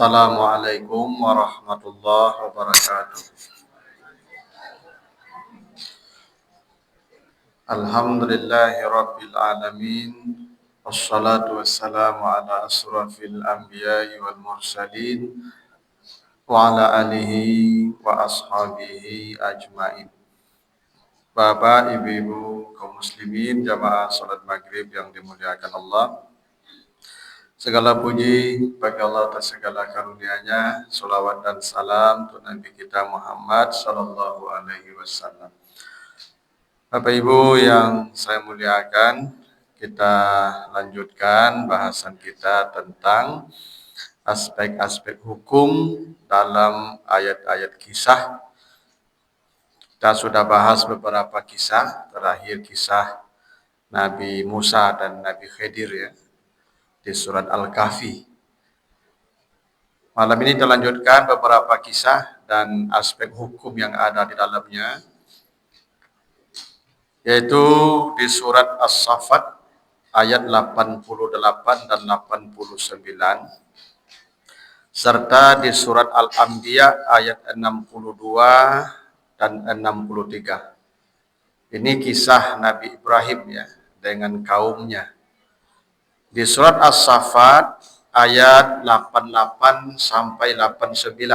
Assalamualaikum warahmatullahi wabarakatuh. Alhamdulillahi rabbil alamin. Wassalatu wassalamu ala asrafil anbiya'i wal mursalin wa ala alihi wa ashabihi ajmain. Bapak, ibu-ibu kaum muslimin jamaah salat maghrib yang dimuliakan Allah. Segala puji bagi Allah atas segala karunia-Nya, salawat dan salam untuk Nabi kita Muhammad sallallahu alaihi wasallam. Bapak Ibu yang saya muliakan, kita lanjutkan bahasan kita tentang aspek-aspek hukum dalam ayat-ayat kisah. Kita sudah bahas beberapa kisah, terakhir kisah Nabi Musa dan Nabi Khidir ya, di surat Al-Kahfi. Malam ini kita lanjutkan beberapa kisah dan aspek hukum yang ada di dalamnya, yaitu di surat As-Saffat ayat 88 dan 89, serta di surat Al-Anbiya ayat 62 dan 63. Ini kisah Nabi Ibrahim ya, dengan kaumnya. Di surat As-Saffat ayat 88 sampai 89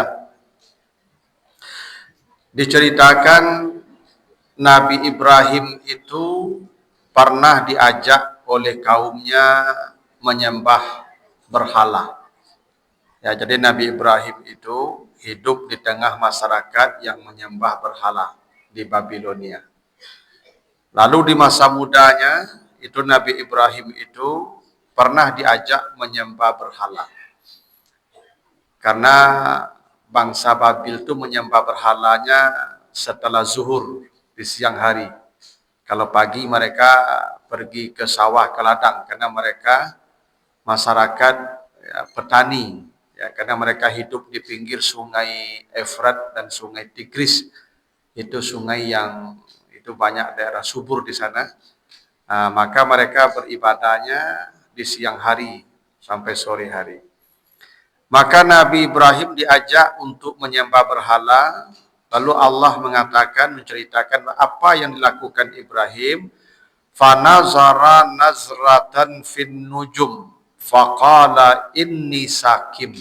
diceritakan Nabi Ibrahim itu pernah diajak oleh kaumnya menyembah berhala. Ya, jadi Nabi Ibrahim itu hidup di tengah masyarakat yang menyembah berhala di Babilonia. Lalu di masa mudanya itu Nabi Ibrahim itu pernah diajak menyembah berhala. Karena bangsa Babil itu menyembah berhalanya setelah zuhur di siang hari. Kalau pagi mereka pergi ke sawah, ke ladang, karena mereka masyarakat ya, petani. Ya, karena mereka hidup di pinggir sungai Efrat dan sungai Tigris. Itu sungai yang itu banyak daerah subur di sana. Maka mereka beribadahnya di siang hari sampai sore hari. Maka Nabi Ibrahim diajak untuk menyembah berhala. Lalu Allah mengatakan, menceritakan apa yang dilakukan Ibrahim. Fanazara nazratan fin nujum faqala inni sakim.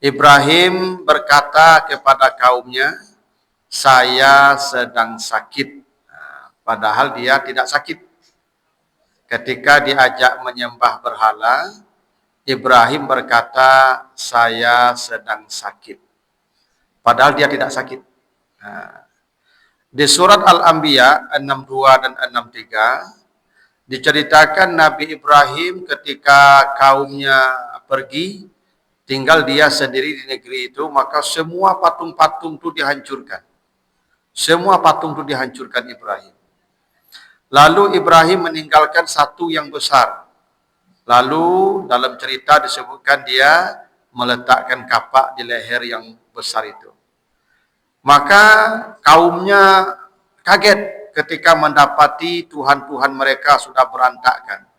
Ibrahim berkata kepada kaumnya, saya sedang sakit. Padahal dia tidak sakit. Ketika diajak menyembah berhala, Ibrahim berkata, saya sedang sakit. Padahal dia tidak sakit. Di surat Al-Anbiya 62 dan 63, diceritakan Nabi Ibrahim ketika kaumnya pergi, tinggal dia sendiri di negeri itu, maka semua patung-patung itu dihancurkan. Semua patung itu dihancurkan Ibrahim. Lalu Ibrahim meninggalkan satu yang besar. Lalu dalam cerita disebutkan dia meletakkan kapak di leher yang besar itu. Maka kaumnya kaget ketika mendapati Tuhan-Tuhan mereka sudah berantakan.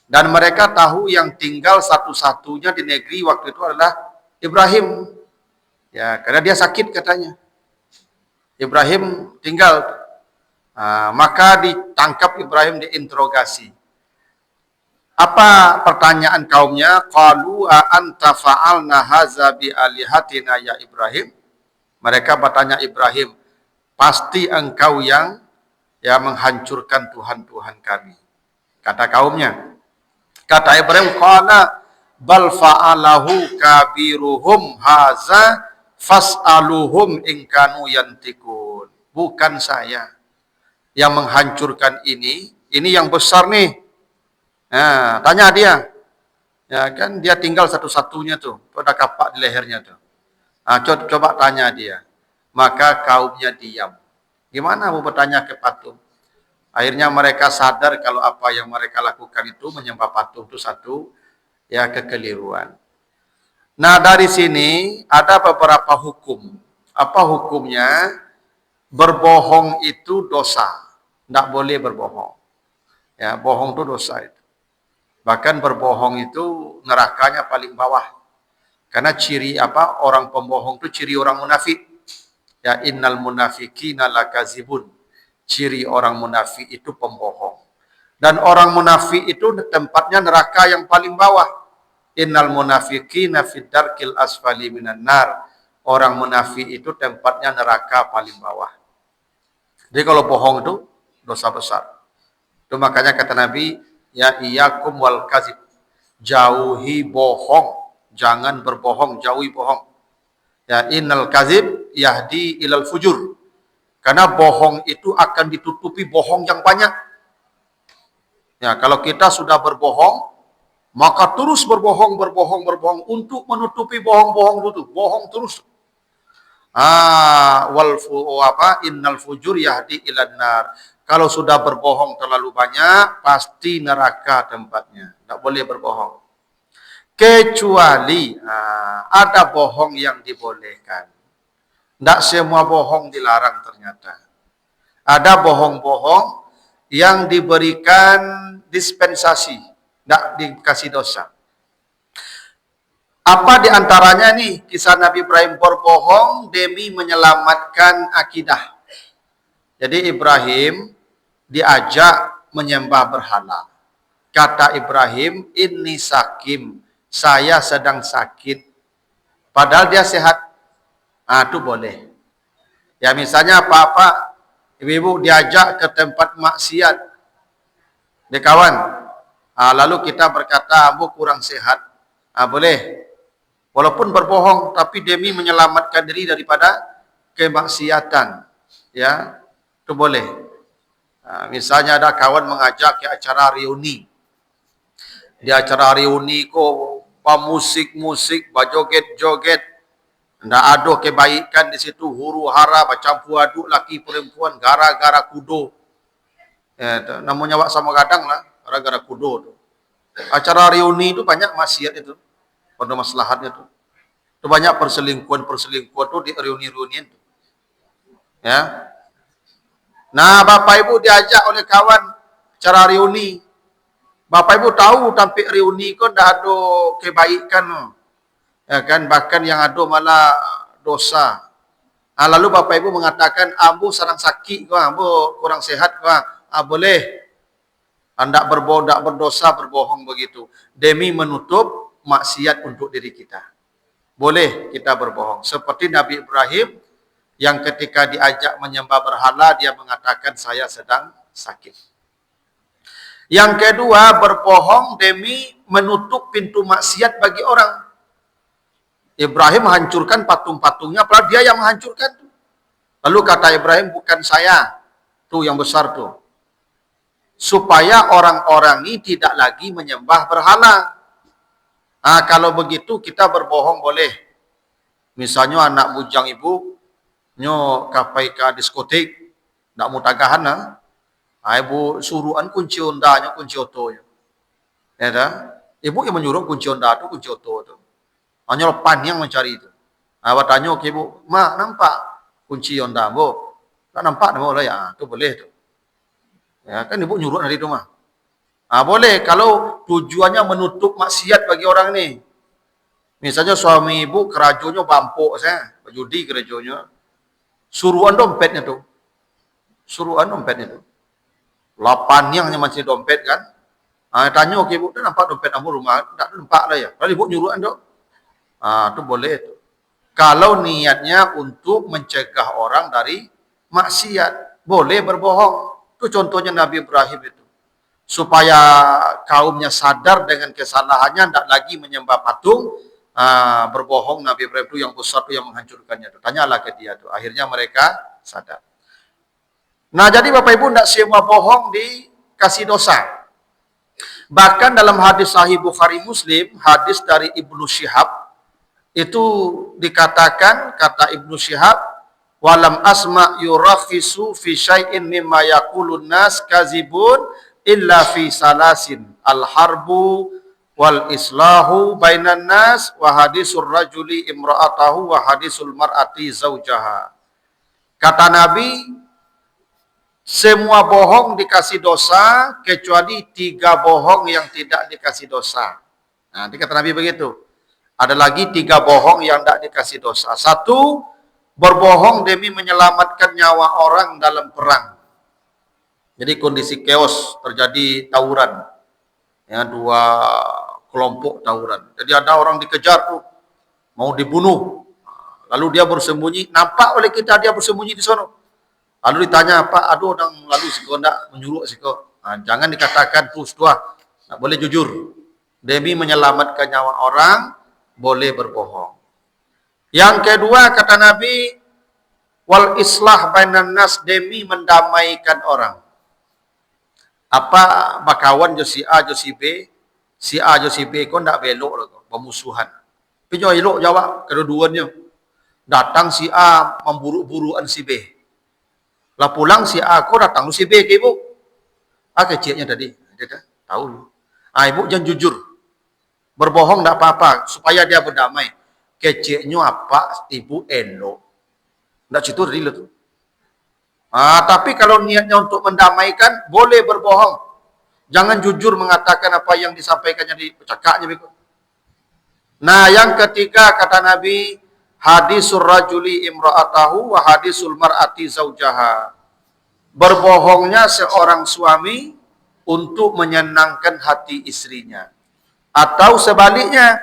Dan mereka tahu yang tinggal satu-satunya di negeri waktu itu adalah Ibrahim. Ya, karena dia sakit katanya. Ibrahim tinggal. Maka ditangkap Ibrahim, diinterogasi. Apa pertanyaan kaumnya? Qalu a anta fa'alna hadza bi alihatina ya Ibrahim. Mereka bertanya Ibrahim, pasti engkau yang menghancurkan Tuhan-Tuhan kami. Kata kaumnya. Kata Ibrahim, qala bal fa'alahu kabiruhum hadza fas'aluhum in kanu yantikun. Bukan saya yang menghancurkan ini yang besar nih. Nah, tanya dia. Ya kan dia tinggal satu-satunya tuh, pada kapak di lehernya tuh. Coba tanya dia. Maka kaumnya diam. Gimana mau bertanya ke patung? Akhirnya mereka sadar kalau apa yang mereka lakukan itu menyembah patung itu satu kekeliruan. Nah, dari sini ada beberapa hukum. Apa hukumnya? Berbohong itu dosa. Tidak boleh berbohong. Ya, bohong itu dosa itu. Bahkan berbohong itu nerakanya paling bawah. Karena ciri apa? Orang pembohong itu ciri orang munafik. Ya innal munafiqina lakazibun. Ciri orang munafik itu pembohong. Dan orang munafik itu tempatnya neraka yang paling bawah. Innal munafiqina fid darkil asfali minan nar. Orang munafik itu tempatnya neraka paling bawah. Jadi kalau bohong itu dosa besar. Itu makanya kata Nabi, ya iyyakum wal kazib. Jauhi bohong. Jangan berbohong, jauhi bohong. Ya innal kazib yahdi ilal fujur. Karena bohong itu akan ditutupi bohong yang banyak. Ya, kalau kita sudah berbohong, maka terus berbohong untuk menutupi bohong-bohong itu, bohong terus. Innal fujur yahdi ilan nar. Kalau sudah berbohong terlalu banyak, pasti neraka tempatnya. Tidak boleh berbohong. Kecuali ada bohong yang dibolehkan. Tidak semua bohong dilarang ternyata. Ada bohong-bohong yang diberikan dispensasi, tidak dikasih dosa. Apa diantaranya nih? Kisah Nabi Ibrahim berbohong demi menyelamatkan akidah. Jadi Ibrahim diajak menyembah berhala. Kata Ibrahim, inni sakim, saya sedang sakit. Padahal dia sehat. Itu boleh. Ya misalnya apa-apa, ibu-ibu diajak ke tempat maksiat. Dia kawan. Lalu kita berkata, Abu kurang sehat. Boleh. Walaupun berbohong, tapi demi menyelamatkan diri daripada kemaksiatan. Ya, itu boleh. Misalnya ada kawan mengajak ke acara reuni. Di acara reuni kok musik-musik, bajoget-joget. Tidak ada kebaikan di situ, huru hara, bercampur aduk laki perempuan, gara-gara kudo. Ya, namanya wak sama gadang lah, gara-gara kudo tu. Acara reuni itu banyak maksiat itu, pada maslahatnya tu. Itu banyak perselingkuhan tu di reuni-reunian tu. Ya. Nah, bapak ibu diajak oleh kawan acara reuni. Bapak ibu tahu tampil reuni kau dah ada kebaikan. Ya kan, bahkan yang ada malah dosa. Lalu bapak ibu mengatakan, ambu sedang sakit, ambu kurang sehat, boleh. Anda berdosa, berbohong begitu. Demi menutup maksiat untuk diri kita. Boleh kita berbohong. Seperti Nabi Ibrahim, yang ketika diajak menyembah berhala, dia mengatakan, saya sedang sakit. Yang kedua, berbohong demi menutup pintu maksiat bagi orang. Ibrahim menghancurkan patung-patungnya, padahal dia yang menghancurkan. Lalu kata Ibrahim, bukan saya, tuh yang besar tuh. Supaya orang-orang ini tidak lagi menyembah berhala. Kalau begitu kita berbohong boleh. Misalnya anak bujang ibu, nyo kapai ke diskotik, nak mau tagahan, ibu suruhan kunci ondanya, kunci otonya. Ya dah? Ibu yang menyuruh kunci onda itu, kunci oto itu. Hanya lepan yang mencari itu. Awak tanya ke ibu, mak nampak kunci Honda bu? Tak nampak nama lah ya, tu boleh tu. Ya kan ibu nyuruh dari itu mah. Boleh kalau tujuannya menutup maksiat bagi orang ni. Misalnya suami ibu kerajonya bampuk saya, berjudi kerajonya. Suruhan dompetnya tu. Suruhan dompetnya tu. Lapan yang hanya masih dompet kan. Tanya ke ibu, tak nampak dompet kamu rumah? Tak nampak lah ya. Kalau ibu nyuruhan tu. Itu boleh tu. Kalau niatnya untuk mencegah orang dari maksiat, boleh berbohong. Itu contohnya Nabi Ibrahim itu. Supaya kaumnya sadar dengan kesalahannya, tidak lagi menyembah patung, berbohong Nabi Ibrahim itu yang besar itu yang menghancurkannya. Tanyalah ke dia tu. Akhirnya mereka sadar. Nah, jadi Bapak Ibu, tidak semua bohong dikasih dosa. Bahkan dalam hadis Sahih Bukhari Muslim, hadis dari Ibnu Syihab, itu dikatakan, kata Ibnu Syihab, walam asma yurakhisu fi syai'in mimma yaqulun nas kazibun illa fi salasin al-harbu wal islahu bainan nas wa hadisul rajuli imra'atahu wa hadisul mar'ati zaujaha. Kata Nabi, semua bohong dikasih dosa kecuali 3 bohong yang tidak dikasih dosa. Nah, kata Nabi begitu. Ada lagi 3 bohong yang tidak dikasih dosa. 1, berbohong demi menyelamatkan nyawa orang dalam perang. Jadi kondisi chaos, terjadi tawuran. Ya, 2 kelompok tawuran. Jadi ada orang dikejar tuh, mau dibunuh. Lalu dia bersembunyi, nampak oleh kita dia bersembunyi di sana. Lalu ditanya, apa? Aduh, orang lalu siko ndak menyuruh siko. Jangan dikatakan terus tua. Tak boleh jujur. Demi menyelamatkan nyawa orang, boleh berbohong. Yang kedua kata Nabi, wal islah bainan nas, demi mendamaikan orang. Apa bakawan jo si A jo si B, si A jo si B ko ndak belok lah, pemusuhan. Pinjo elok jawab kedua-duanya. Datang si A memburu-buruan si B. Lah pulang si A ko datang si B ke ibu. Kecilnya tadi, dia dah tahu. Ibu jangan jujur. Berbohong tak apa-apa supaya dia berdamai. Kecilnya apa ibu elok. Tak situ real tu. Tapi kalau niatnya untuk mendamaikan, boleh berbohong. Jangan jujur mengatakan apa yang disampaikannya di cakapnya. Nah, yang ketiga kata Nabi, hadisul rajuli imra'atahu wa hadisul mar'ati zaujaha. Berbohongnya seorang suami untuk menyenangkan hati istrinya. Atau sebaliknya,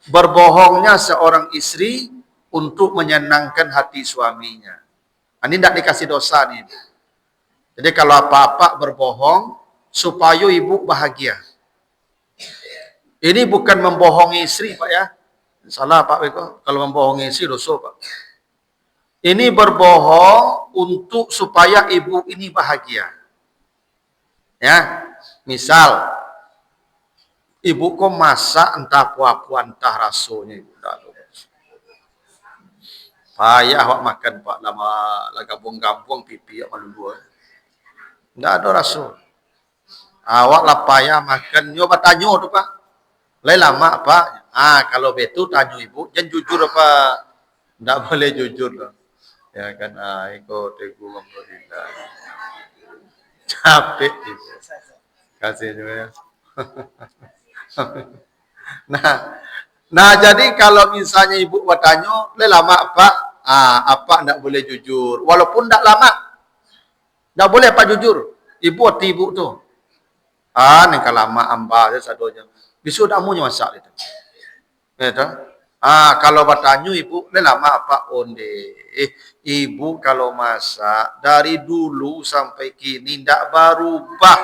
berbohongnya seorang istri untuk menyenangkan hati suaminya. Ini tidak dikasih dosa nih. Jadi kalau apa-apa berbohong, supaya ibu bahagia. Ini bukan membohongi istri, Pak ya. Salah Pak Beko, kalau membohongi istri dosa Pak. Ini berbohong untuk supaya ibu ini bahagia. Ya, misal ibu kok masak entah apa-apa entah rasanya ibu tak tahu. Payah awak makan Pak lama gabung-gabung pipi awak malu dua. Enggak ada rasa. Awak lah payah makan, nyoba tanya tu Pak. Lain lama Pak. Kalau betul tanya ibu, jangan jujur apa. Enggak boleh jujur lah. Ya kan, ikut ibu memberikan. Capek ibu. Kasih juga ya. Nah, jadi kalau misalnya ibu bertanya, lama Pak, apa enggak boleh jujur. Walaupun enggak lama, enggak boleh apa jujur. Ibu hati ibu tu. Nengka lama amba sadonya. Bisu damunya masak itu. Ya tu. Kalau bertanya ibu, lama apa onde. Ibu kalau masak dari dulu sampai kini enggak berubah.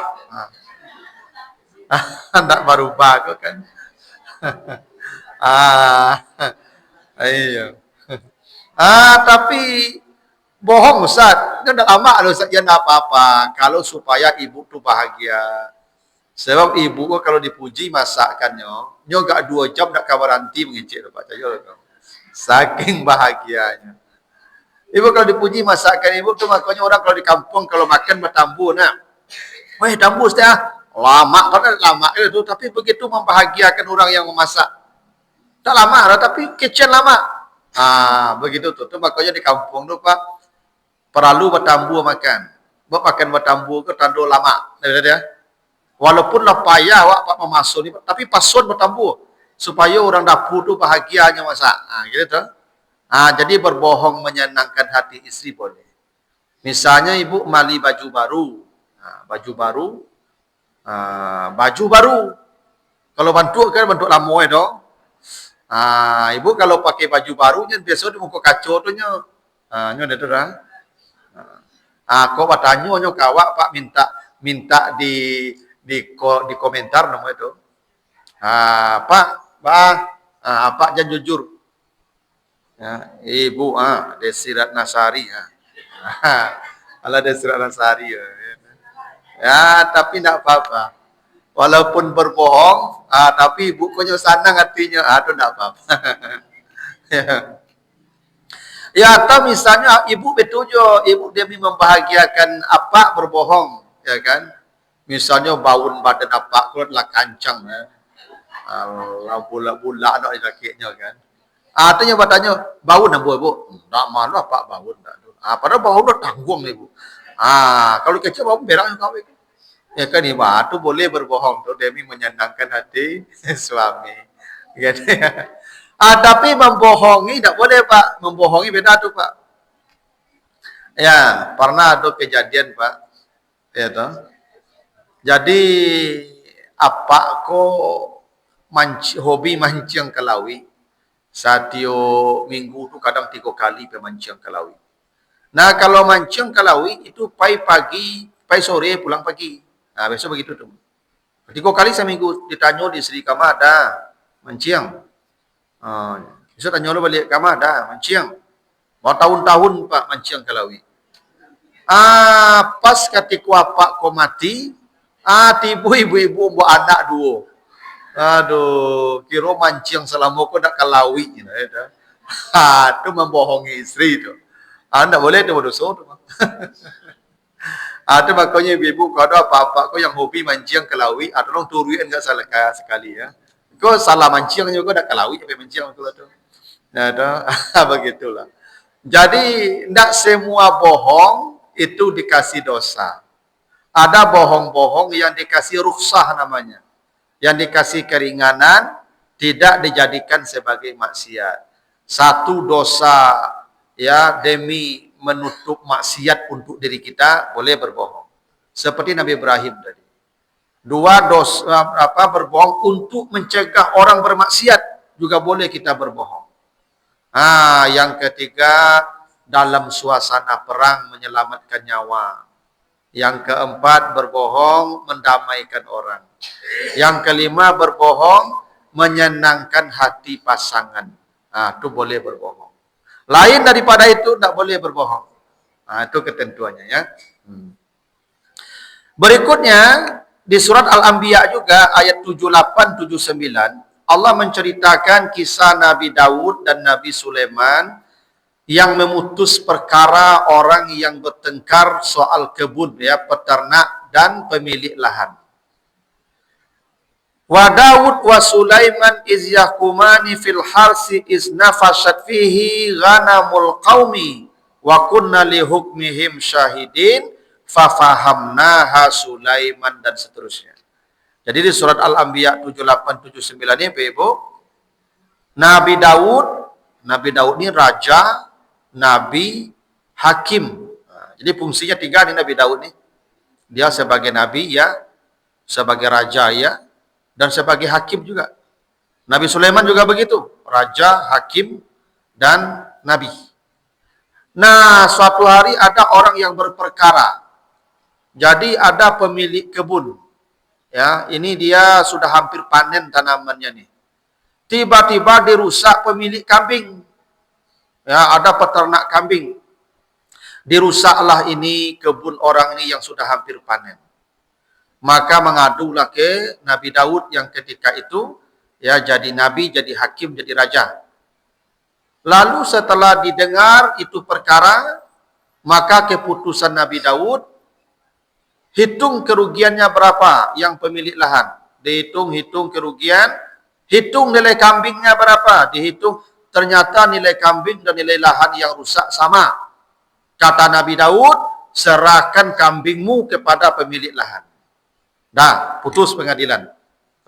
Enggak berubah kok kan. Iya. Tapi bohong Ustaz. Dia enggak lama loh Ustaz, ya enggak apa-apa. Kalau supaya ibu tu bahagia. Sebab ibu kalau dipuji masakannya, nyo gak 2 jam nak kawaranti mengicik Pak Cahyo. Saking bahagianya. Ibu kalau dipuji masakan ibu tu makanya orang kalau di kampung kalau makan bertambu nak. Weh tambu Ustaz. Lama kan lama itu tapi begitu membahagiakan orang yang memasak. Tak lama lah tapi kitchen lama. Begitu tu makanya di kampung tu Pak perlu bertambu makan. Buat makan bertambu ke tandu lama. Dia. Walaupun lah payah awak Pak memasuk ni, tapi pasun bertambu supaya orang dapur tu bahagianya masak. Gitu tu. Jadi berbohong menyenangkan hati istri boleh. Misalnya ibu mali baju baru. Baju baru. Kalau bentuk kan bentuk lama itu. Ibu kalau pakai baju baru nya biasa di muka kacau tu nya. Nya ada tu dah. Kau bertanya nya kawak Pak minta di komentar nama itu. Pak, Pak jangan jujur. Ya, Ibu Desirat Nasari. Ala Desirat Nasari. Ya, tapi tidak apa-apa. Walaupun berbohong, tapi ibu punya senang hatinya, itu tidak apa-apa. Ya, atau misalnya ibu betul jo, ibu demi membahagiakan apa berbohong, ya kan? Misalnya baun badan apa, kalau telah kancang, bula-bula anak lakinya kan. Artinya bertanya, baun apa ibu? Tak malu apa baun. Padahal baun dah tanggung ibu. Kalau kecil baun berang kau ibu. Ya kan ibu, itu boleh berbohong tu demi menyenangkan hati suami. Gitu ya. Tapi membohongi tidak boleh Pak. Membohongi beda tuh Pak. Ya, pernah ada kejadian Pak. Ya toh. Jadi apa ko hobi mancing ke lawi. Satio minggu tu kadang 3 kali pemancing ke lawi. Nah, kalau mancing ke lawi itu pai pagi, pai sore pulang pagi. Nah, besok begitu tuh. 3 kali seminggu ditanya di Sri Kamada mancing. Besok tanya lu balik Kamada mancing. Mau tahun-tahun Pak mancing ke lawi. Pas ketika apa ko mati, tibu ibu-ibu buat anak dua. Aduh, kira mancing selama ko nak kalawi gitu ya. Itu membohongi istri itu. Anda boleh itu berdosa tu. Itu makanya ibu kalau ada apa-apa ko yang hobi mancing kalawi, tolong turuin enggak salah sekali ya. Ko salah mancing juga nak kalawi sampai mancing tu lah tu. Nah, begitulah. Jadi tidak semua bohong itu dikasih dosa. Ada bohong-bohong yang dikasih rukhsah namanya. Yang dikasih keringanan tidak dijadikan sebagai maksiat. Satu dosa ya demi menutup maksiat untuk diri kita boleh berbohong. Seperti Nabi Ibrahim tadi. 2 dosa berbohong untuk mencegah orang bermaksiat juga boleh kita berbohong. Yang ketiga dalam suasana perang menyelamatkan nyawa. Yang keempat berbohong mendamaikan orang. Yang kelima berbohong menyenangkan hati pasangan. Itu boleh berbohong. Lain daripada itu tidak boleh berbohong. Itu ketentuannya ya. Berikutnya di surat Al-Anbiya juga ayat 78 79 Allah menceritakan kisah Nabi Daud dan Nabi Sulaiman yang memutus perkara orang yang bertengkar soal kebun ya, peternak dan pemilik lahan. Wa Daud wa Sulaiman iz yahkumani fil harsi iz nafashat fihi ghanamul qaumi wa kunna li hukmihim syahidin fafahamnaha Sulaiman dan seterusnya. Jadi di surat Al-Anbiya 7879 ini Ibu, Nabi Daud ini raja, nabi, hakim. Jadi fungsinya 3 nih Nabi Daud nih. Dia sebagai nabi ya, sebagai raja ya, dan sebagai hakim juga. Nabi Sulaiman juga begitu, raja, hakim, dan nabi. Nah, suatu hari ada orang yang berperkara. Jadi ada pemilik kebun. Ya, ini dia sudah hampir panen tanamannya nih. Tiba-tiba dirusak pemilik kambing. Ya, ada peternak kambing. Dirusaklah ini kebun orang ini yang sudah hampir panen. Maka mengadulah ke Nabi Daud yang ketika itu ya jadi nabi, jadi hakim, jadi raja. Lalu setelah didengar itu perkara, maka keputusan Nabi Daud, hitung kerugiannya berapa yang pemilik lahan. Dihitung kerugian, hitung nilai kambingnya berapa. Dihitung, ternyata nilai kambing dan nilai lahan yang rusak sama. Kata Nabi Daud, serahkan kambingmu kepada pemilik lahan. Dah, putus pengadilan.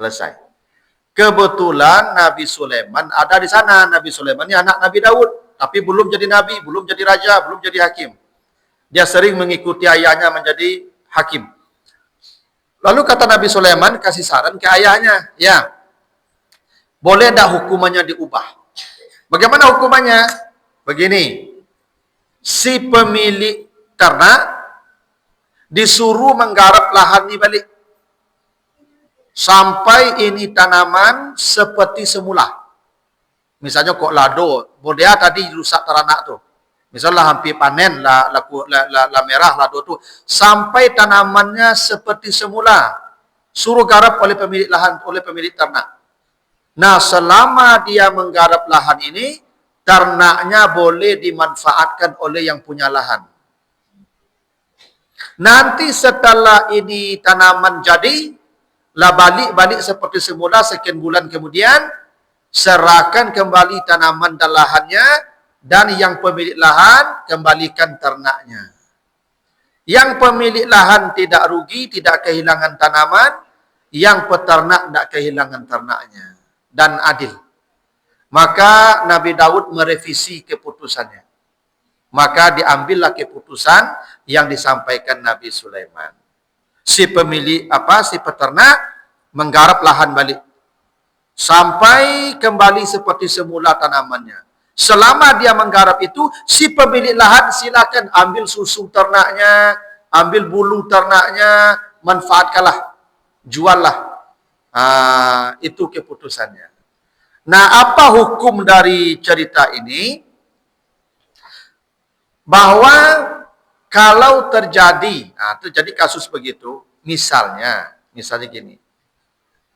Selesai. Kebetulan Nabi Sulaiman ada di sana. Nabi Sulaiman ini anak Nabi Daud. Tapi belum jadi nabi, belum jadi raja, belum jadi hakim. Dia sering mengikuti ayahnya menjadi hakim. Lalu kata Nabi Sulaiman kasih saran ke ayahnya, ya, boleh tak hukumannya diubah? Bagaimana hukumannya? Begini, si pemilik ternak disuruh menggarap lahan ini balik sampai ini tanaman seperti semula. Misalnya kok lado, model tadi rusak ternak tuh. Misalnya hampir panen lah merah lado tu sampai tanamannya seperti semula. Suruh garap oleh pemilik lahan, oleh pemilik ternak. Nah, selama dia menggarap lahan ini, ternaknya boleh dimanfaatkan oleh yang punya lahan. Nanti setelah ini tanaman jadi, lah balik seperti semula sekian bulan kemudian, serahkan kembali tanaman dan lahannya. Dan yang pemilik lahan, kembalikan ternaknya. Yang pemilik lahan tidak rugi, tidak kehilangan tanaman. Yang peternak tidak kehilangan ternaknya. Dan adil. Maka Nabi Daud merevisi keputusannya. Maka diambillah keputusan yang disampaikan Nabi Sulaiman. Si peternak menggarap lahan balik. Sampai kembali seperti semula tanamannya. Selama dia menggarap itu, si pemilik lahan silakan ambil susu ternaknya, ambil bulu ternaknya, manfaatkanlah, juallah. Itu keputusannya. Nah, apa hukum dari cerita ini? Bahwa kalau terjadi kasus begitu, misalnya gini,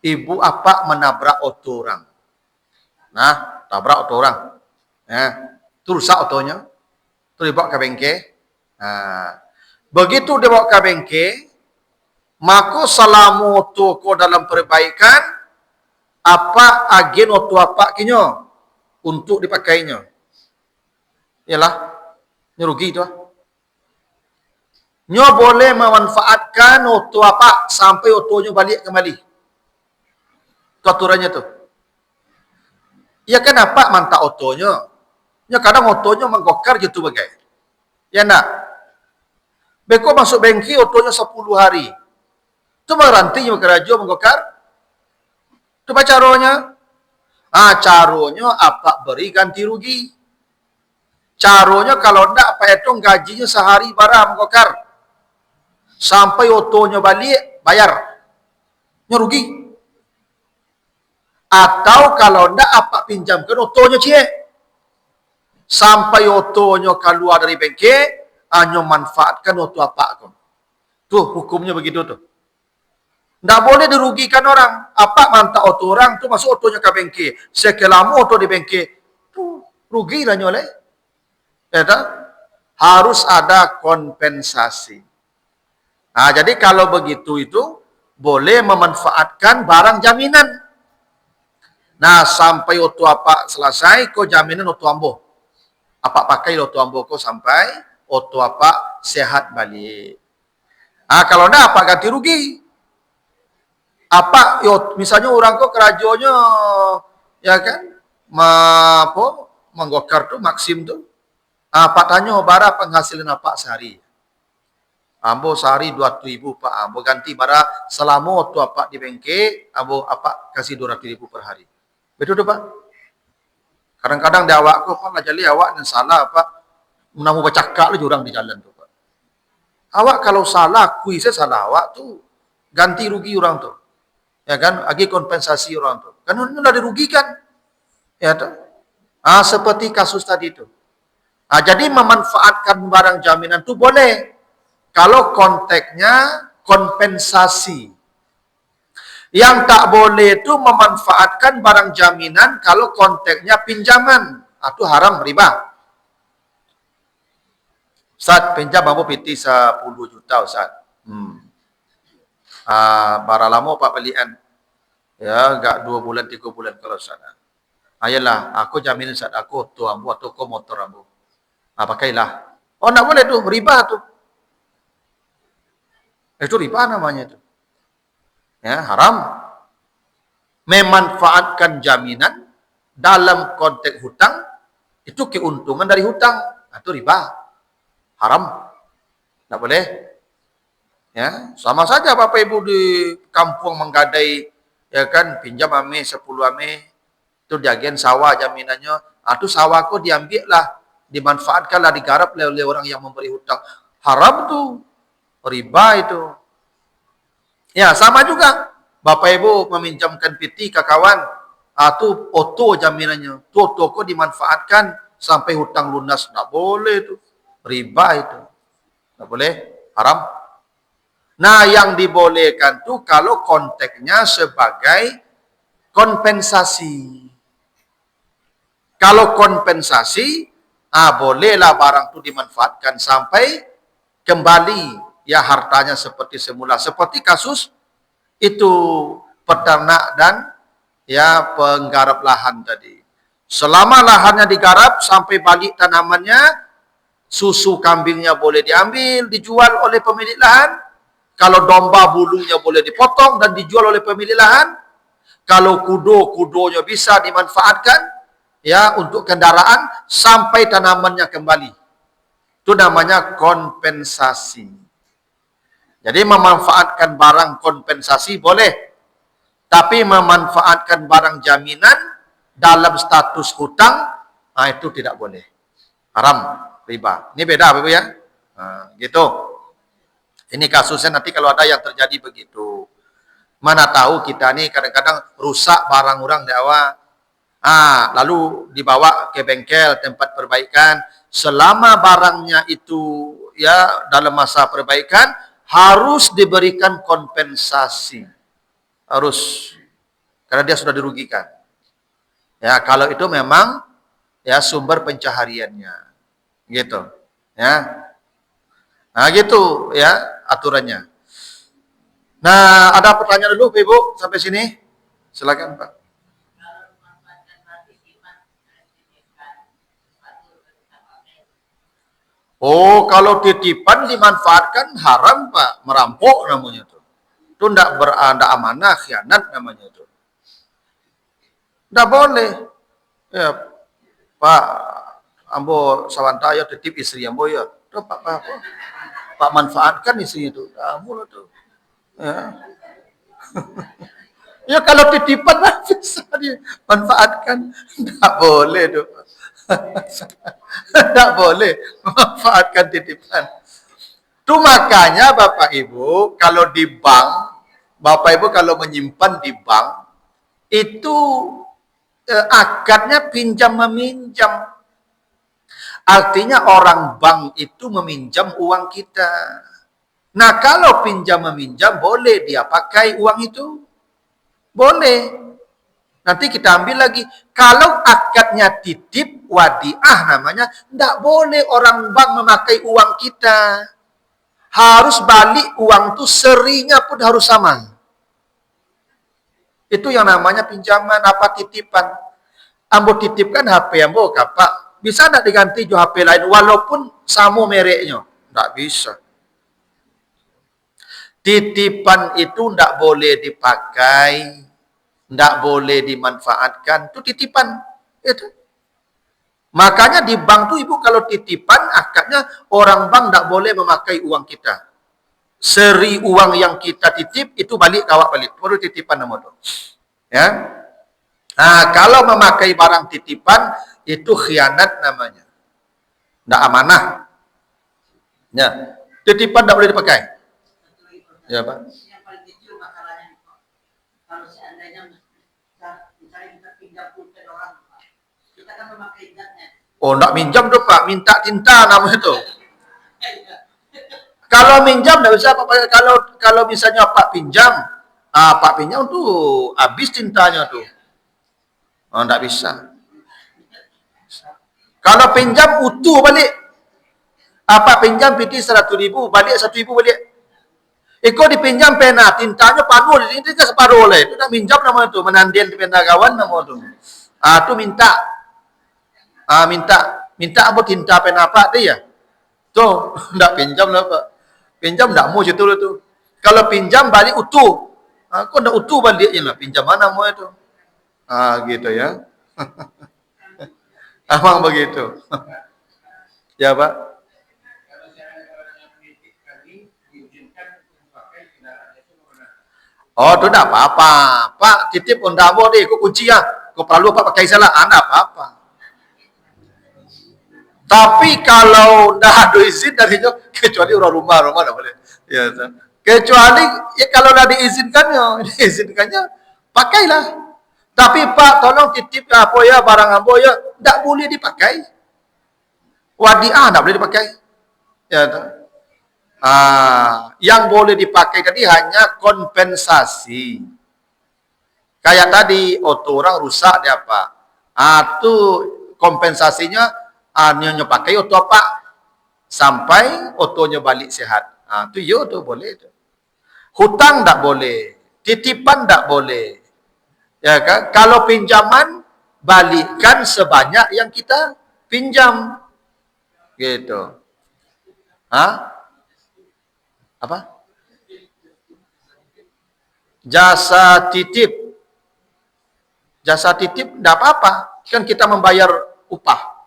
ibu apa menabrak oto orang. Nah, tabrak oto orang. Itu rusak otonya. Itu dibawa ke bengkel. Begitu dibawa ke bengkel, maka selama oto ko dalam perbaikan, apa agen oto apa kinyo untuk dipakainya. Yalah, rugi itu. Nyo boleh memanfaatkan oto apa sampai otonya balik kembali. Itu aturannya tuh. Ya kenapa mantap otonya? Ya kadang otonya menggokar gitu bagai. Ya nak. Beko masuk bengki otonya 10 hari. Itu merantinya kerajo menggokar. Itu apa caranya? Caranya apa beri ganti rugi. Caranya kalau ndak apa itu gajinya sehari barang menggokar. Sampai otonya balik bayar. Rugi. Atau kalau ndak apa pinjamkan otonya cie. Sampai otonya keluar dari bengkel, hanya manfaatkan oto apa kon. Tuh hukumnya begitu tuh. Nggak boleh dirugikan orang. Apa mantap oto orang tuh masuk otonya ke bengkel. Sekelamu oto di bengkel, tuh rugi lah nyoleh. Ya tak? Harus ada kompensasi. Jadi kalau begitu itu boleh memanfaatkan barang jaminan. Nah, sampai oto apa selesai, kau jaminan oto ambo. Apa pakai oto ambo kau sampai oto apa sehat balik. Kalau enggak apa ganti rugi. Apa misalnya orang kau kerajonya ya kan menggokar tuh maksim tuh. Pak tanya bara penghasilan apa sehari? Ambo sehari 200.000 Pak. Ambo ganti bara selama oto apa di bengkel, ambo apa kasih 200.000 per hari. Betul tuh Pak? Kadang-kadang di awak ko Pak ngajali awak yang salah Pak. Menamu bercakap lu jurang di jalan tuh Pak. Awak kalau salah, kuisnya salah awak tuh ganti rugi orang tuh. Ya kan? Agi kompensasi orang tuh. Kan udah dirugikan. Ya tuh. Seperti kasus tadi itu. Jadi memanfaatkan barang jaminan itu boleh. Kalau konteksnya kompensasi. Yang tak boleh itu memanfaatkan barang jaminan kalau konteksnya pinjaman. Itu haram riba. Ustaz, pinjam mampu piti 10 juta Ustaz. Barang lama Pak belian. Ya, enggak 2 bulan, 3 bulan kalau Ustaz. Ayolah, aku jamin Ustaz, aku tu ambu atau ko motor ambu. Pakailah. Oh, enggak boleh tuh, riba tuh. Itu riba namanya itu. Ya, haram. Memanfaatkan jaminan dalam konteks hutang itu keuntungan dari hutang. Itu riba. Haram. Tidak boleh. Ya, sama saja Bapak Ibu di kampung menggadai ya kan pinjam ame 10 ame itu diagen sawah jaminannya. Itu sawahku diambil lah, dimanfaatkanlah, digarap oleh orang yang memberi hutang. Haram tuh. Riba itu. Ya, sama juga. Bapak Ibu meminjamkan piti ke kawan, itu oto jaminannya. Itu oto kok dimanfaatkan sampai hutang lunas. Tidak boleh itu. Riba itu. Tidak boleh. Haram. Nah, yang dibolehkan tuh kalau konteksnya sebagai kompensasi. Kalau kompensasi, bolehlah barang itu dimanfaatkan sampai kembali ya hartanya seperti semula. Seperti kasus itu peternak dan ya penggarap lahan tadi. Selama lahannya digarap sampai balik tanamannya, susu kambingnya boleh diambil, dijual oleh pemilik lahan. Kalau domba bulunya boleh dipotong dan dijual oleh pemilik lahan. Kalau kudo-kudonya bisa dimanfaatkan. ya untuk kendaraan sampai tanamannya kembali. Itu namanya kompensasi. Jadi memanfaatkan barang kompensasi boleh, tapi memanfaatkan barang jaminan dalam status hutang, itu tidak boleh. Haram, riba. Ini beda Bapak ya. Gitu. Ini kasusnya nanti kalau ada yang terjadi begitu. Mana tahu kita nih kadang-kadang rusak barang orang di awal. Lalu dibawa ke bengkel tempat perbaikan. Selama barangnya itu ya dalam masa perbaikan harus diberikan kompensasi. Harus, karena dia sudah dirugikan. Ya, kalau itu memang ya sumber pencahariannya. Gitu. Ya. Nah, gitu ya aturannya. Nah, ada pertanyaan dulu, Ibu, sampai sini? Silakan, Pak. Oh, kalau titipan dimanfaatkan haram, Pak. Merampok namanya tuh. Itu enggak amanah, khianat namanya tuh. Enggak boleh. Ya, Pak, ambo sawantaya titip istri ambo ya. Tuh, Pak manfaatkan istri itu. Kamu tuh. Ya. Ya kalau titipan bisa dimanfaatkan. Enggak boleh tuh. Enggak boleh memanfaatkan titipan. Itu makanya Bapak Ibu kalau di bank, Bapak Ibu kalau menyimpan di bank itu akadnya pinjam meminjam. Artinya orang bank itu meminjam uang kita. Nah, kalau pinjam meminjam boleh dia pakai uang itu. Boleh. Nanti kita ambil lagi. Kalau akadnya titip, wadiah namanya, tidak boleh orang bank memakai uang kita. Harus balik uang itu serinya pun harus sama. Itu yang namanya pinjaman, apa titipan. Ambo titipkan HP ambo, Pak. Bisa tidak diganti jo HP lain walaupun sama mereknya? Tidak bisa. Titipan itu tidak boleh dipakai, tidak boleh dimanfaatkan. Itu titipan. Itu. Makanya di bank tuh Ibu kalau titipan akadnya orang bank tidak boleh memakai uang kita. Seri uang yang kita titip itu balik kawak balik. Baru titipan nama itu. Ya. Nah, kalau memakai barang titipan itu khianat namanya. Tidak amanah. Ya. Titipan tidak boleh dipakai. Ya, Pak. Yang paling kecil masalahnya kalau seandainya misalnya kita pinjam pulpen orang, kita kan memakai zatnya. Oh, enggak minjam tuh Pak, minta tinta namanya itu. Kalau minjam enggak bisa Pak. Kalau misalnya Pak pinjam tuh habis tintanya tuh. Oh, enggak bisa. Kalau pinjam utuh balik. Apa pinjam PT 100.000, balik 1.000 balik. Iko dipinjam pena, tintanya panuh, ini kan separuh oleh. Itu nak minjam nama itu, menandian di pena kawan nama itu. Itu minta. Minta apa tinta pena apa dia? Tuh, enggak pinjam lah Pak. Pinjam enggak mau situ tuh. Kalau pinjam balik utuh. Kok enggak utuh baliknya lah, pinjam mana mau itu? Gitu ya. Emang begitu. Ya Pak. Oh, itu enggak apa-apa. Pak, titip unda mau deh, kok kunci ya. Kok perlu Pak pakai salah? Enggak apa-apa. Tapi kalau enggak ada izin dari itu, kecuali orang rumah enggak boleh. Ya, kecuali ya kalau enggak diizinkannya pakailah. Tapi Pak, tolong titip apa ya barang ambo ya, enggak boleh dipakai. Wadiah enggak boleh dipakai. Ya, yang boleh dipakai tadi hanya kompensasi. Kayak tadi oto orang rusak dia apa? Itu kompensasinya nyonya pakai oto apa? Sampai otonya balik sehat. Itu yo tuh boleh itu. Hutang tak boleh, titipan tak boleh. Ya kan? Kalau pinjaman balikkan sebanyak yang kita pinjam. Gitu. Apa? Jasa titip. Jasa titip enggak apa-apa. Kan kita membayar upah.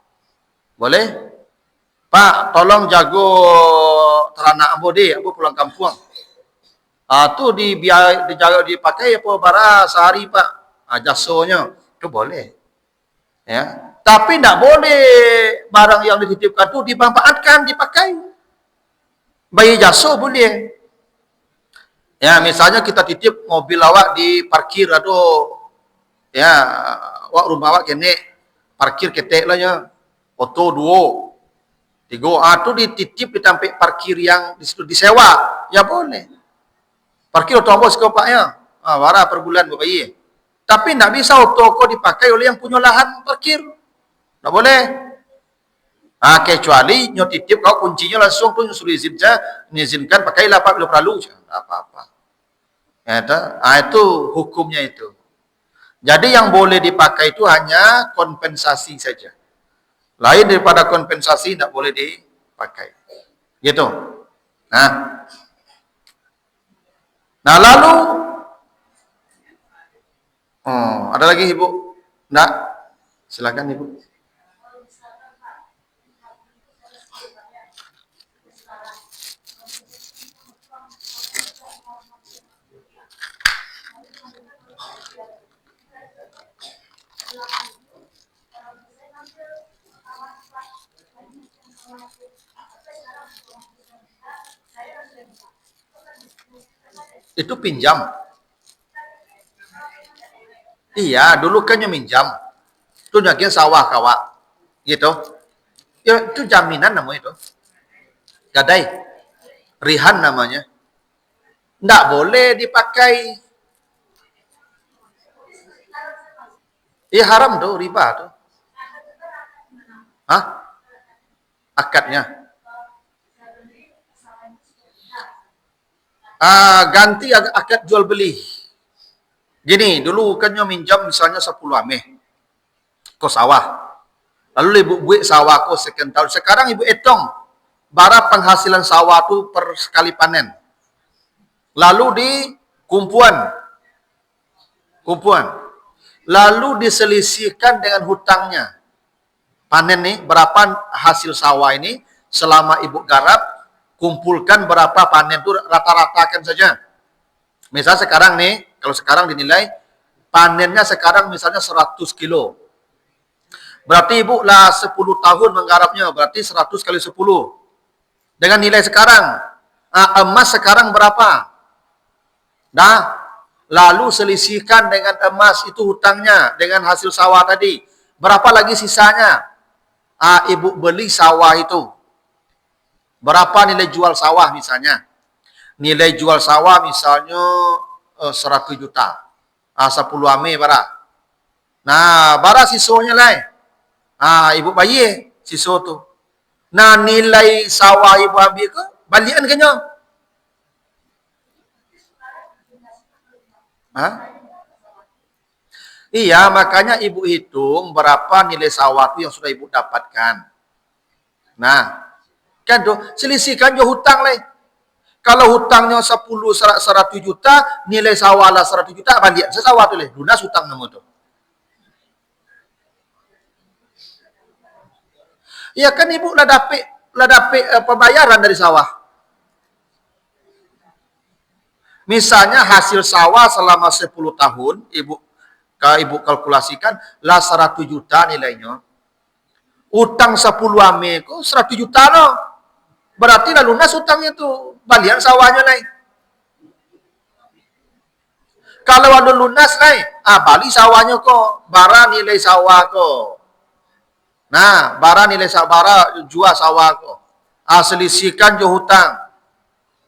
Boleh? Pak, tolong jago teranak ambo deh, ambo pulang kampung. Tu dijaga dipakai apa bara sehari Pak. Jasonya itu boleh. Ya. Tapi tidak boleh barang yang dititipkan itu dimanfaatkan, dipakai. Bayi jaso boleh. Ya, misalnya kita titip mobil awak di parkir atau ya, awak rumah awak kene parkir ketek lah ya. Auto 2, 3, tu dititip di tempat parkir yang di situ disewa. Ya boleh. Parkir auto bos kau Pak ya. Bara per bulan bayi. Tapi tidak bisa auto kau dipakai oleh yang punya lahan parkir. Tak boleh. Kecuali nyo titip kau kuncinya langsung tu suruh izinkan pakailah Pak bila perlu. Tak apa-apa. Ya, itu hukumnya itu. Jadi yang boleh dipakai itu hanya kompensasi saja. Lain daripada kompensasi tidak boleh dipakai. Gitu. Nah lalu ada lagi Ibu? Enggak? Silakan Ibu. Itu pinjam. Iya, dulu kan minjam. Itu nyakin sawah kawak. Gitu. Ya, itu jaminan namanya itu. Gadai. Rihan namanya. Nggak boleh dipakai. Iya haram tuh, riba tuh. Hah? Akadnya. Ganti akad jual beli. Gini, dulu kan minjam misalnya 10 ameh. Kau sawah. Lalu ibu buat sawah kau sekian tahun. Sekarang ibu hitung bara penghasilan sawah tu per sekali panen. Lalu di kumpulan. Lalu diselisihkan dengan hutangnya. Panen nih, berapa hasil sawah ini selama ibu garap, kumpulkan berapa panen itu rata-ratakan saja. Misal sekarang nih, kalau sekarang dinilai panennya sekarang misalnya 100 kilo. Berarti ibu lah 10 tahun menggarapnya, berarti 100 kali 10. Dengan nilai sekarang, emas sekarang berapa? Lalu selisihkan dengan emas itu hutangnya dengan hasil sawah tadi. Berapa lagi sisanya? Ibu beli sawah itu. Berapa nilai jual sawah misalnya? Nilai jual sawah misalnya 100 juta. 10 ame bara. Nah, bara sisanya lah. Ibu bayi sisa tu. Nah, nilai sawah ibu ambil ke balikan kenya. Iya, makanya ibu hitung berapa nilai sawah itu yang sudah ibu dapatkan. Nah, kan tuh selisihkan jo hutang lah. Kalau hutangnya 100 juta, nilai sawah lah 100 juta, balik sesawah tu leh, lunas hutang nama tu. Ya kan ibu lah dapat pembayaran dari sawah. Misalnya hasil sawah selama 10 tahun, ibu kalkulasikan lah 100 juta nilainya. Utang 10 ame kok 100 juta loh. Berarti lah lunas utangnya tuh. Balian sawahnya lain. Kalau ada lunas lain, balik sawahnya kok. Bara nilai sawah kok. Nah, bara nilai sawah, bara jual sawah kok. Selisihkan jo hutang.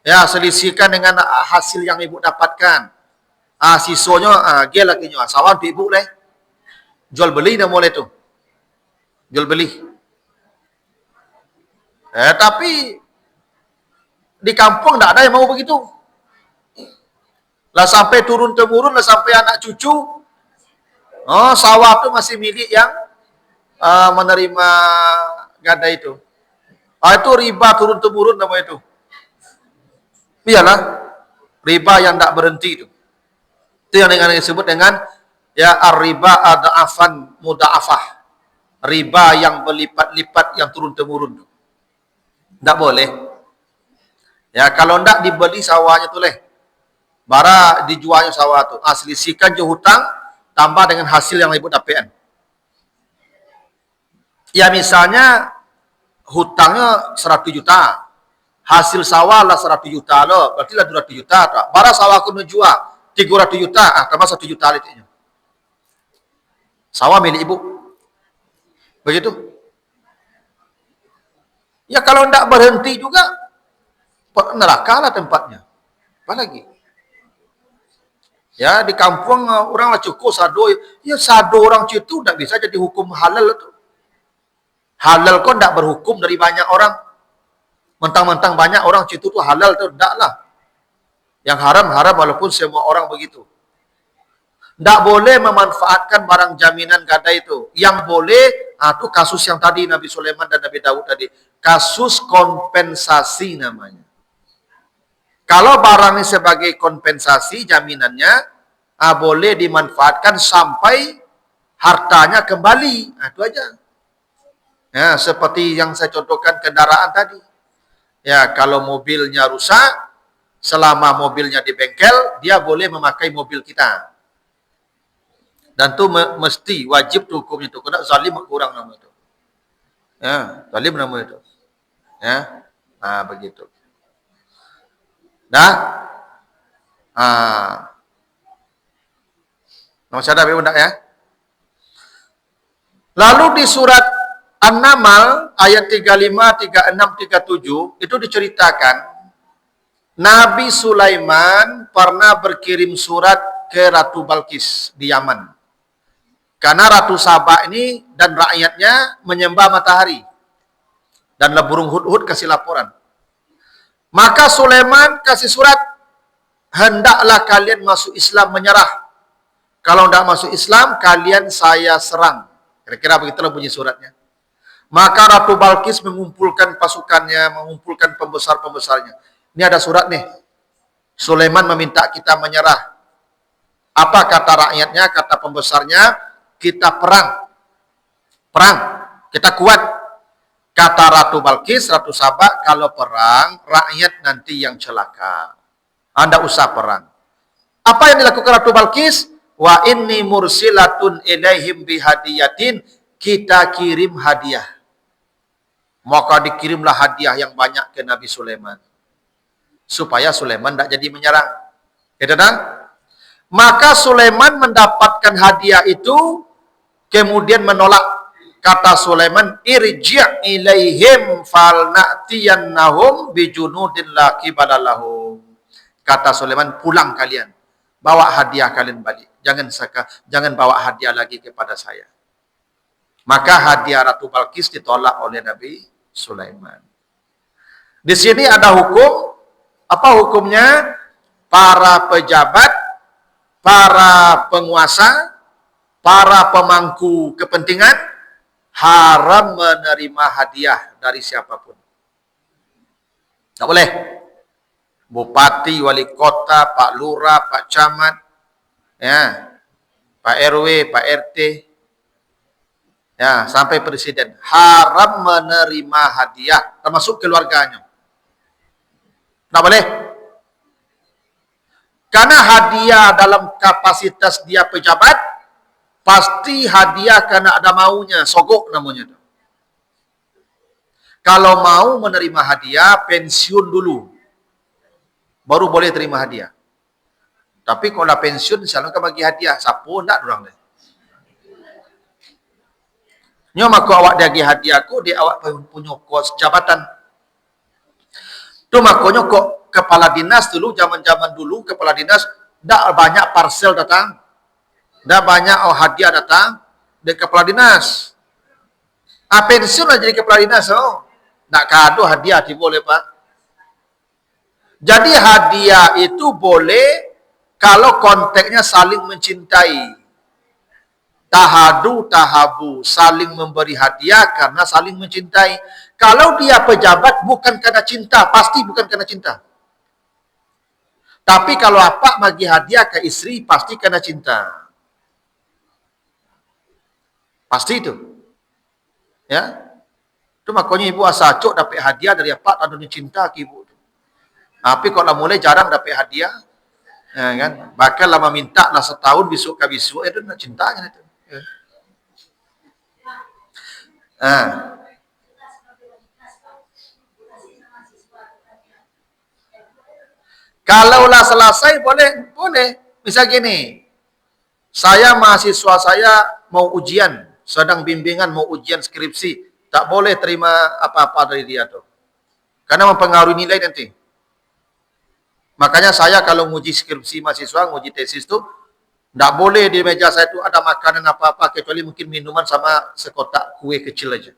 Ya, selisihkan dengan hasil yang ibu dapatkan. Sisanya, dia lagi nyawa. Sawah untuk ibu lah. Jual beli dah mulai tu. Jual beli. Tapi di kampung tak ada yang mau begitu. Lah sampai turun-temurun, lah sampai anak cucu. Sawah tu masih milik yang menerima gada itu. Itu riba turun-temurun nama itu. Iyalah, riba yang tak berhenti itu. Itu yang disebut dengan Ya ar-riba adafan muda'afah. Riba yang berlipat-lipat yang turun-temurun. Tidak boleh. Ya, kalau tidak dibeli sawahnya tu leh. Bara dijualnya sawah tu. Selisihkan je hutang tambah dengan hasil yang ibu dapetan. Ya misalnya hutangnya 100 juta. Hasil sawah lah 100 juta lo. Berarti lah 200 juta tak. Bara sawah aku menjual 300 juta, tambah 1 juta litnya. Sawah milik ibu. Begitu. Ya kalau tidak berhenti juga, neraka lah tempatnya. Apa lagi? Ya di kampung orang lah cukup sado. Ya sado orang situ tidak bisa jadi hukum halal itu. Halal kok tidak berhukum dari banyak orang. Mentang-mentang banyak orang situ tu halal tu tidak lah. Yang haram walaupun semua orang begitu. Tidak boleh memanfaatkan barang jaminan gadai itu. Yang boleh, itu kasus yang tadi Nabi Sulaiman dan Nabi Daud tadi. Kasus kompensasi namanya. Kalau barang ini sebagai kompensasi jaminannya, boleh dimanfaatkan sampai hartanya kembali. Itu aja. Ya, seperti yang saya contohkan kendaraan tadi. Ya, kalau mobilnya rusak, selama mobilnya di bengkel, dia boleh memakai mobil kita. Dan tu mesti wajib tu hukumnya tu. Kena zalim kurang nama itu. Ya, zalim nama itu. Ya, begitu. Dah? Nomor sadar benda ya. Lalu di surat An-Naml ayat 35, 36, 37 itu diceritakan Nabi Sulaiman pernah berkirim surat ke Ratu Balqis di Yaman. Karena Ratu Sabah ini dan rakyatnya menyembah matahari. Dan burung hudhud kasih laporan. Maka Sulaiman kasih surat, hendaklah kalian masuk Islam menyerah. Kalau tidak masuk Islam, kalian saya serang. Kira-kira begitulah bunyi suratnya. Maka Ratu Balqis mengumpulkan pasukannya, mengumpulkan pembesar-pembesarnya. Ini ada surat nih. Sulaiman meminta kita menyerah. Apa kata rakyatnya, kata pembesarnya? Kita perang. Perang. Kita kuat. Kata Ratu Balqis, Ratu Sabah, kalau perang, rakyat nanti yang celaka. Anda usah perang. Apa yang dilakukan Ratu Balqis? Wa inni mursilatun ilaihim bihadiyatin. Kita kirim hadiah. Maka dikirimlah hadiah yang banyak ke Nabi Sulaiman. Supaya Sulaiman tidak jadi menyerang. Gitu kan? Maka Sulaiman mendapatkan hadiah itu, kemudian menolak. Kata Sulaiman, irji' ilaihim falna'tiyannahum bijunudin la qibala lahum. Kata Sulaiman, pulang kalian. Bawa hadiah kalian balik. Jangan bawa hadiah lagi kepada saya. Maka hadiah Ratu Balqis ditolak oleh Nabi Sulaiman. Di sini ada hukum. Apa hukumnya? Para pejabat, para penguasa, para pemangku kepentingan haram menerima hadiah dari siapapun. Tak boleh. Bupati, wali kota, Pak Lurah, Pak Camat, ya, Pak RW, Pak RT, ya, sampai presiden. Haram menerima hadiah, termasuk keluarganya. Tak boleh. Karena hadiah dalam kapasitas dia pejabat, pasti hadiah karena ada maunya, sogok namanya. Kalau mau menerima hadiah, pensiun dulu. Baru boleh terima hadiah. Tapi kalau dah pensiun, selalu kan bagi hadiah. Siapa tak dorang ni? Nyom aku awak dia bagi hadiah aku, dia awak punya kos jabatan. Tu makanya kok kepala dinas dulu, zaman-zaman dulu, kepala dinas, tak banyak parcel datang. Dah banyak hadiah datang dari kepala dinas. Pensiun lah jadi kepala dinas. Nak kado hadiah boleh Pak. Jadi hadiah itu boleh kalau konteksnya saling mencintai. Tahadu, tahabu. Saling memberi hadiah karena saling mencintai. Kalau dia pejabat bukan karena cinta. Pasti bukan karena cinta. Tapi kalau apa bagi hadiah ke istri pasti karena cinta. Pasti itu. Ya. Itu makanya ibu asa acuk dapat hadiah dari apa tak ada cinta ke ibu. Tapi kalau mulai jarang dapat hadiah, ya kan? Bahkan lama minta lah setahun besok ke besok itu nak cintanya itu. Ya. Kalaulah selesai boleh. Misal gini, saya mahasiswa saya mau ujian, sedang bimbingan mau ujian skripsi, tak boleh terima apa-apa dari dia tuh. Karena mempengaruhi nilai nanti. Makanya saya kalau nguji skripsi mahasiswa, nguji tesis tuh, tidak boleh di meja saya itu ada makanan apa-apa, kecuali mungkin minuman sama sekotak kue kecil aja.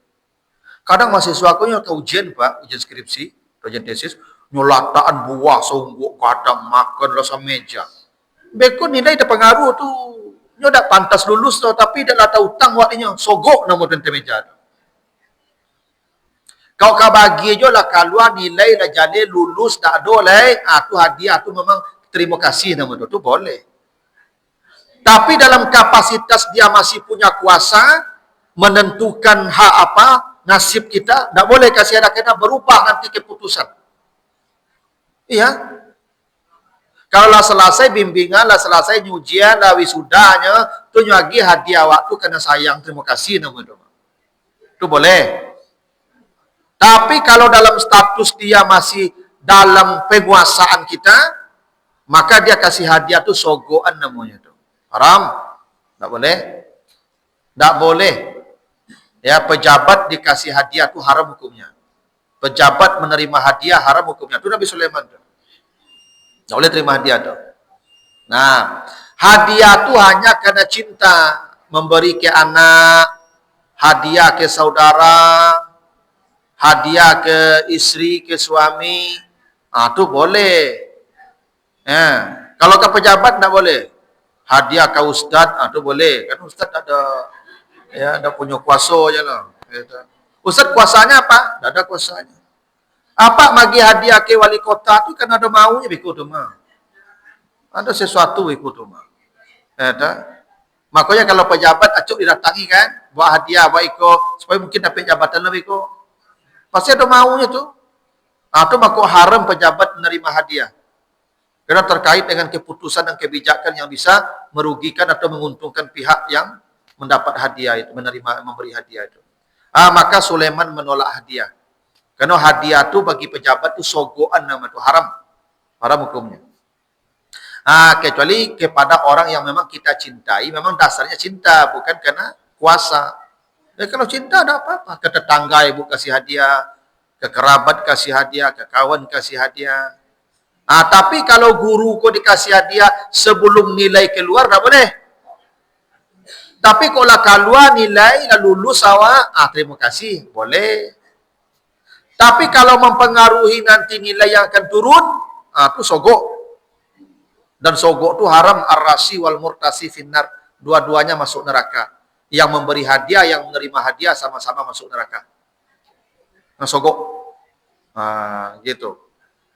Kadang mahasiswa aku yang ujian Pak, ujian skripsi, ujian tesis, nyolataan buah, songgok, kadang makan rasa meja. Beko nilai ada pengaruh tu. Nyo dak pantas lulus tu, tapi dak lata utang waknya, sogok nama tente meja tu. Kau bagi jo lah keluar nilai dah jadi lulus dak doleh, tu hadiah tu memang terima kasih nama tu boleh. Tapi dalam kapasitas dia masih punya kuasa menentukan hak apa nasib kita, dak boleh kasih ada kena berubah nanti keputusan. Iya. Kalau lah selesai bimbingan, lah selesai ujian, lah wisudanya, tu lagi hadiah waktu kena sayang terima kasih nama tu. Tu boleh. Tapi kalau dalam status dia masih dalam penguasaan kita, maka dia kasih hadiah tu sogoan namanya tu. Haram. Tak boleh. Tak boleh. Ya, pejabat dikasih hadiah tu haram hukumnya. Pejabat menerima hadiah haram hukumnya. Tu Nabi Sulaiman tu. Tak boleh terima hadiah tu. Nah, hadiah tu hanya karena cinta. Memberi ke anak, hadiah ke saudara, hadiah ke istri, ke suami, tu boleh. Kalau ke pejabat tak boleh. Hadiah ke ustaz, tu boleh. Kan ustaz ada punya kuasa je lah. Ustaz kuasanya apa? Tak ada kuasanya. Apa bagi hadiah ke wali kota tu kan ada maunya ikut tu mah. Ada sesuatu ikut tu mah. Makanya kalau pejabat acuk didatangi kan, buat hadiah, buat ikut supaya mungkin dapat jabatan lebih ikut. Pasti ada maunya tu. Itu maka haram pejabat menerima hadiah. Karena terkait dengan keputusan dan kebijakan yang bisa merugikan atau menguntungkan pihak yang mendapat hadiah itu, memberi hadiah itu. Maka Sulaiman menolak hadiah. Karena hadiah itu bagi pejabat itu sogoan nama itu, haram. Haram hukumnya. Kecuali kepada orang yang memang kita cintai, memang dasarnya cinta, bukan karena kuasa. Kalau cinta ada apa-apa. Ke tetangga ibu kasih hadiah, ke kerabat kasih hadiah, ke kawan kasih hadiah. Tapi kalau guru kau dikasih hadiah sebelum nilai keluar, tak boleh. Tapi kalau keluar nilai, dah lulus awak, terima kasih, boleh. Tapi kalau mempengaruhi nanti nilai yang akan turun, itu sogok. Dan sogok itu haram, ar-rasi wal murtasi finnar. Dua-duanya masuk neraka. Yang memberi hadiah, yang menerima hadiah sama-sama masuk neraka. Sogok. Gitu.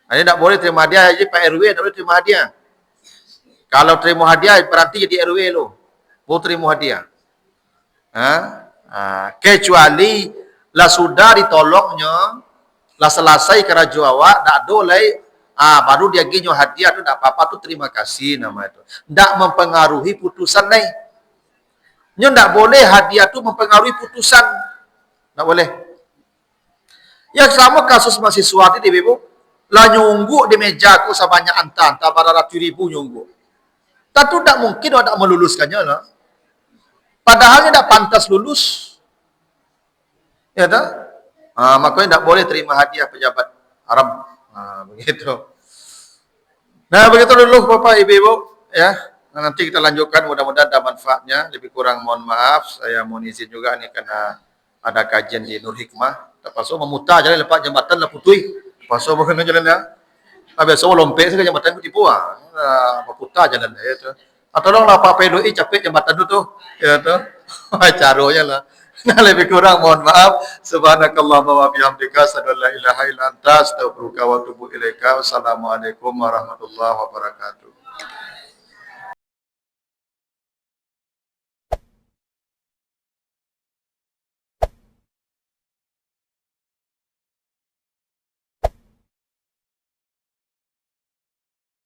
Ini tak boleh terima hadiah, jadi Pak RW tak boleh terima hadiah. Kalau terima hadiah, berarti jadi RW lo. Boleh terima hadiah. Kecuali lah sudah ditolongnya, lah selesai kerja awak, tak dolai, baru dia ginyo hadiah tu tak apa-apa tu terima kasih nama itu. Tak mempengaruhi putusan ni. Nyo tak boleh hadiah tu mempengaruhi putusan. Tak boleh. Yang sama kasus mahasiswa di Ibu, lah nyunggu di meja aku sebanyak antah pada ratus ribu nyunggu. Tentu tak mungkin tak meluluskannya lah. Padahalnya tak pantas lulus. Ya tak? Makanya tak boleh terima hadiah pejabat. Haram. Begitu. Nah, begitu dulu Bapak Ibu. Ya. Nanti kita lanjutkan, mudah-mudahan ada manfaatnya. Lebih kurang mohon maaf. Saya mohon izin juga nih karena ada kajian di Nur Hikmah. Pasal memutar jalan lepas jambatan lah putui. Pasal bukan jalan ya. Biasa lompek saja jambatan itu tipu memutar jalan ya. Tolonglah Pak PDI capek jambatan itu tuh. Ya tuh. Caranya lah. Nah, lebih kurang mohon maaf. Subhanakallahumma wa bihamdika asyhadu an la ilaha illa anta astaghfiruka wa atubu ilaika. Wassalamualaikum warahmatullahi wabarakatuh.